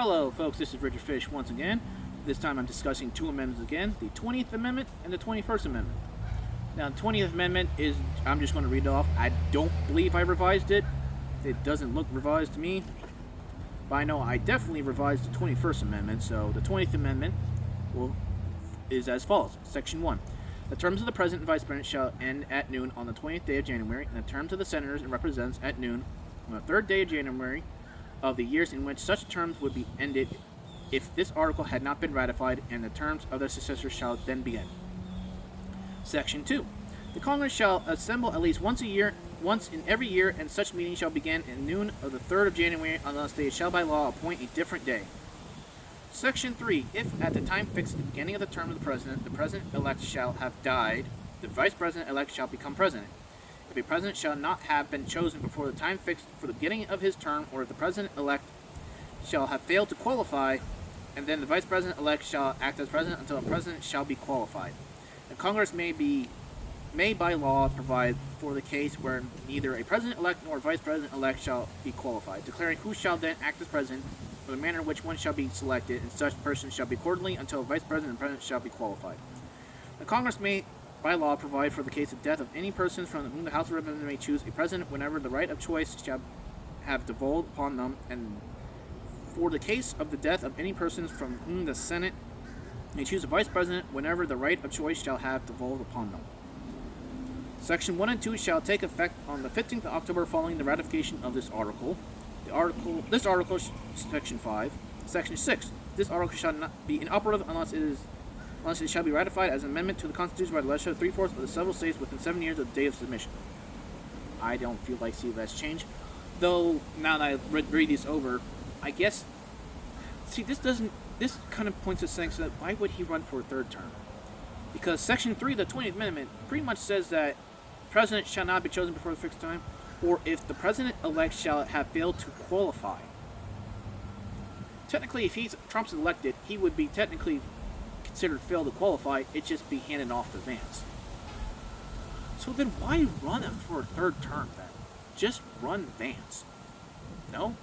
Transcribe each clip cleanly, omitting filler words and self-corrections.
Hello, folks. This is Richard Fish once again. This time I'm discussing two amendments again, the 20th Amendment and the 21st Amendment. Now, the 20th Amendment is, I'm just going to read it off. I don't believe I revised it. It doesn't look revised to me. But I know I definitely revised the 21st Amendment. So the 20th Amendment is as follows. Section 1. The terms of the President and Vice President shall end at noon on the 20th day of January, and the terms of the Senators and Representatives at noon on the 3rd day of January of the years in which such terms would be ended if this article had not been ratified, and the terms of their successors shall then begin. Section 2. The Congress shall assemble at least once in every year, and such meeting shall begin at noon of the 3rd of January unless they shall by law appoint a different day. Section 3. If at the time fixed at the beginning of the term of the President-elect shall have died, the Vice President-elect shall become President. If a President shall not have been chosen before the time fixed for the beginning of his term, or if the President-elect shall have failed to qualify, and then the Vice President-elect shall act as President until a President shall be qualified. The Congress may by law provide for the case where neither a President-elect nor a Vice President-elect shall be qualified, declaring who shall then act as President, or the manner in which one shall be selected, and such person shall be accordingly until a Vice President and President shall be qualified. The Congress may by law provide for the case of death of any person from whom the House of Representatives may choose a President whenever the right of choice shall have devolved upon them, and for the case of the death of any person from whom the Senate may choose a Vice President whenever the right of choice shall have devolved upon them. Section 1 and 2 shall take effect on the 15th of October following the ratification of this article. Section 5. Section 6. This article shall not be inoperative unless it shall be ratified as an amendment to the Constitution by the legislature of 3/4 of the several states within 7 years of the date of submission. I don't feel like that's changed. Though, now that I read this over, I guess, this kind of points to saying, so that why would he run for a third term? Because Section 3 of the 20th Amendment pretty much says that the President shall not be chosen before the fixed time, or if the President-elect shall have failed to qualify. Technically, if Trump's elected, he would be technically considered failed to qualify. It'd just be handed off to Vance. So then why run him for a third term then? Just run Vance. No?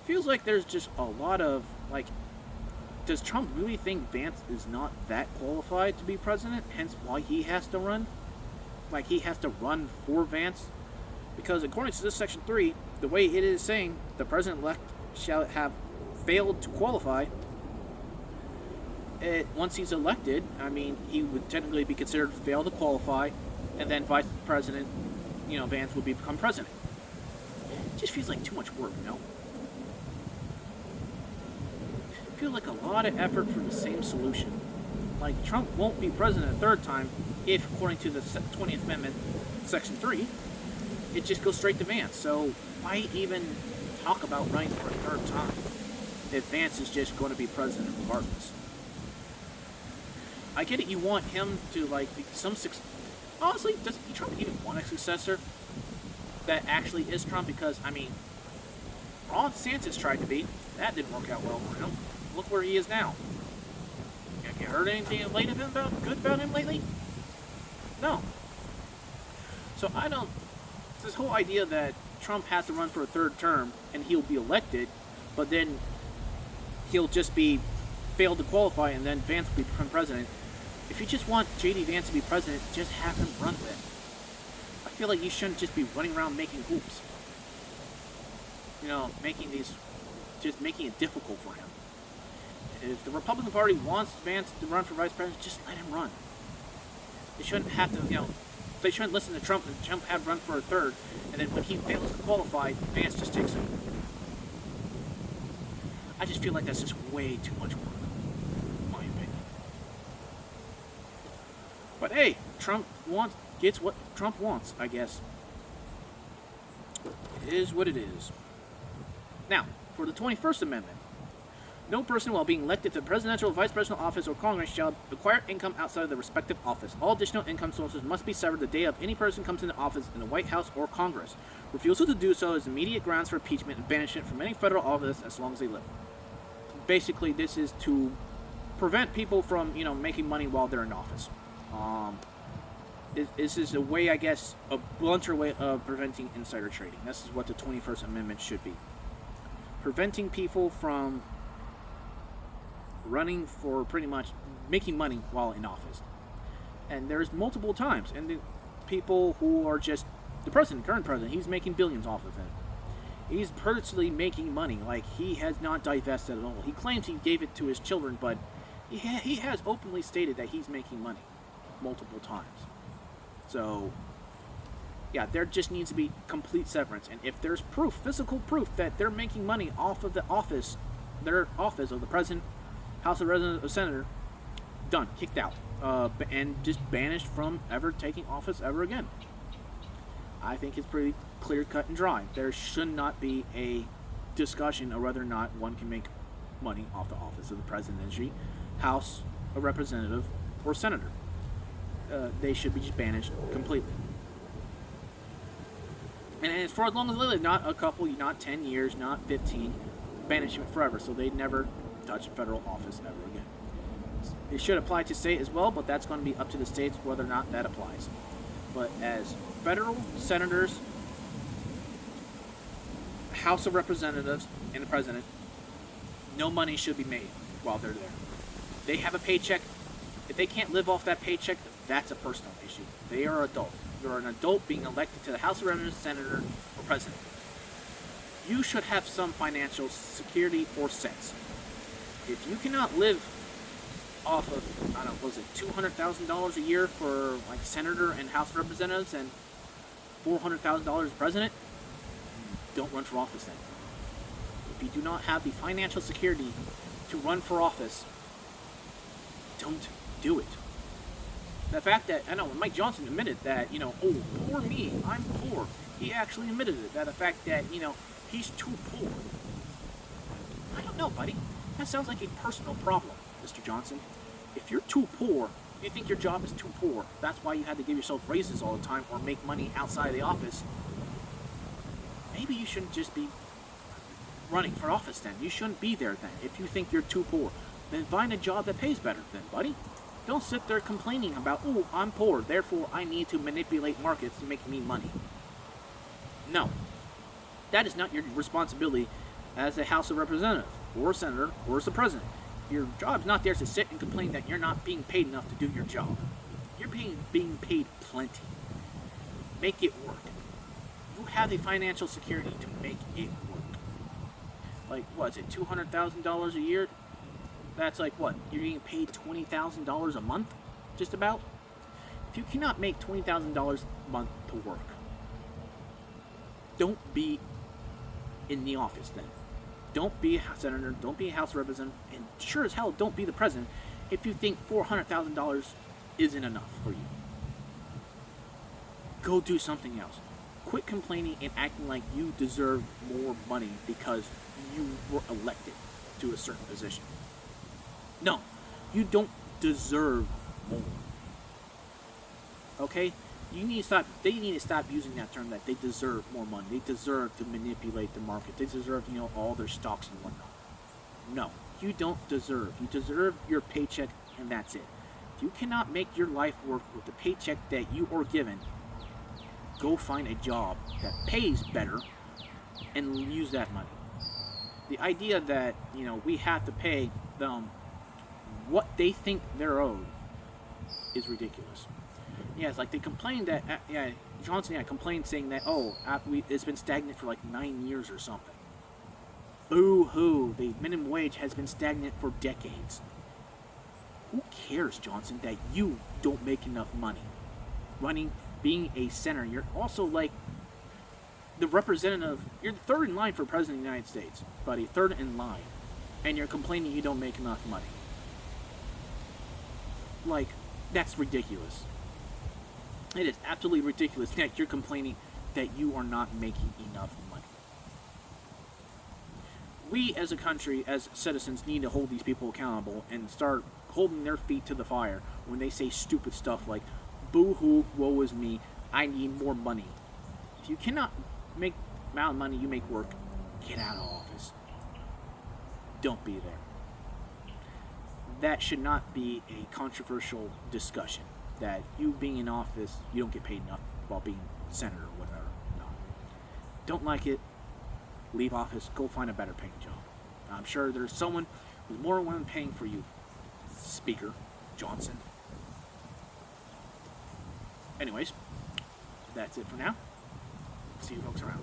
Feels like there's just a lot of, does Trump really think Vance is not that qualified to be president, hence why he has to run? He has to run for Vance? Because according to this Section 3, the way it is saying, the President-elect shall have failed to qualify. Once he's elected, he would technically be considered failed to qualify, and then Vice President, Vance would become President. It just feels like too much work, It feels like a lot of effort for the same solution. Trump won't be president a third time if, according to the 20th Amendment, Section 3, it just goes straight to Vance. So why even talk about running for a third time if Vance is just going to be president regardless? I get it, you want him to, be some success. Honestly, does Trump even want a successor that actually is Trump? Because, Ron DeSantis tried to be. That didn't work out well for him. Look where he is now. Have you heard anything good about him lately? No. So this whole idea that Trump has to run for a third term and he'll be elected, but then he'll just be failed to qualify and then Vance will become president. If you just want J.D. Vance to be president, just have him run then. I feel like you shouldn't just be running around making hoops. Just making it difficult for him. If the Republican Party wants Vance to run for vice president, just let him run. They shouldn't have to, they shouldn't listen to Trump and Trump have run for a third, and then when he fails to qualify, Vance just takes him. I just feel like that's just way too much work, in my opinion. But hey, Trump gets what Trump wants, I guess. It is what it is. Now, for the 21st Amendment. No person while being elected to the presidential, vice presidential office, or Congress shall acquire income outside of the respective office. All additional income sources must be severed the day of any person comes into office in the White House or Congress. Refusal to do so is immediate grounds for impeachment and banishment from any federal office as long as they live. Basically, this is to prevent people from, making money while they're in office. This is a way, I guess, a blunter way of preventing insider trading. This is what the 21st Amendment should be. preventing people from running for pretty much making money while in office. And there's multiple times, and the people who are just the president, current president, he's making billions off of it. He's personally making money, like he has not divested at all. He claims he gave it to his children, but he has openly stated that he's making money multiple times. So, yeah, there just needs to be complete severance. And if there's proof, physical proof, that they're making money off of the office, their office of the president, House of Representatives, or Senator, done, kicked out, and just banished from ever taking office ever again. I think it's pretty clear cut and dry. There should not be a discussion of whether or not one can make money off the office of the presidency, House of Representative, or Senator. They should be just banished completely. And as far as long as they live, not a couple, not 10 years, not 15, banishment forever, so they never touch federal office ever again. It should apply to state as well, but that's going to be up to the states whether or not that applies. But as federal senators, House of Representatives, and the president, no money should be made while they're there. They have a paycheck. If they can't live off that paycheck, that's a personal issue. They are adults. You're an adult being elected to the House of Representatives, senator, or president. You should have some financial security or sense. If you cannot live off of, I don't know, was it $200,000 a year for like senator and House of Representatives and $400,000 as president, don't run for office then. If you do not have the financial security to run for office, don't do it. The fact that, I know, Mike Johnson admitted that, oh, poor me, I'm poor. He actually admitted it, that the fact that, he's too poor. I don't know, buddy. That sounds like a personal problem, Mr. Johnson. If you're too poor, you think your job is too poor, that's why you had to give yourself raises all the time or make money outside of the office, maybe you shouldn't just be running for office then. You shouldn't be there then. If you think you're too poor, then find a job that pays better then, buddy. Don't sit there complaining about, oh, I'm poor, therefore I need to manipulate markets to make me money. No. That is not your responsibility as a House of Representatives, or a Senator, or as a President. Your job's not there to sit and complain that you're not being paid enough to do your job. You're being paid plenty. Make it work. You have the financial security to make it work. Like, what is it, $200,000 a year? That's like what? You're getting paid $20,000 a month? Just about? If you cannot make $20,000 a month to work, don't be in the office then. Don't be a senator, don't be a House Representative, and sure as hell don't be the president if you think $400,000 isn't enough for you. Go do something else. Quit complaining and acting like you deserve more money because you were elected to a certain position. No, you don't deserve more. Okay? They need to stop using that term that they deserve more money. They deserve to manipulate the market. They deserve, all their stocks and whatnot. No, you don't deserve. You deserve your paycheck and that's it. If you cannot make your life work with the paycheck that you are given, go find a job that pays better and use that money. The idea that, we have to pay them what they think they're owed is ridiculous. Yeah, it's like they complained that, Johnson complained saying that, it's been stagnant for like 9 years or something. Boo-hoo, the minimum wage has been stagnant for decades. Who cares, Johnson, that you don't make enough money? Being a senator, you're also like the representative, you're third in line for president of the United States, buddy, third in line, and you're complaining you don't make enough money. Like, that's ridiculous. It is absolutely ridiculous that you're complaining that you are not making enough money. We as a country, as citizens, need to hold these people accountable and start holding their feet to the fire when they say stupid stuff like, boo-hoo, woe is me, I need more money. If you cannot make the amount of money you make work, get out of office. Don't be there. That should not be a controversial discussion. That you being in office, you don't get paid enough while being senator or whatever. No. Don't like it. leave office, go find a better paying job. I'm sure there's someone who's more willing paying for you, Speaker Johnson. Anyways, that's it for now. See you folks around.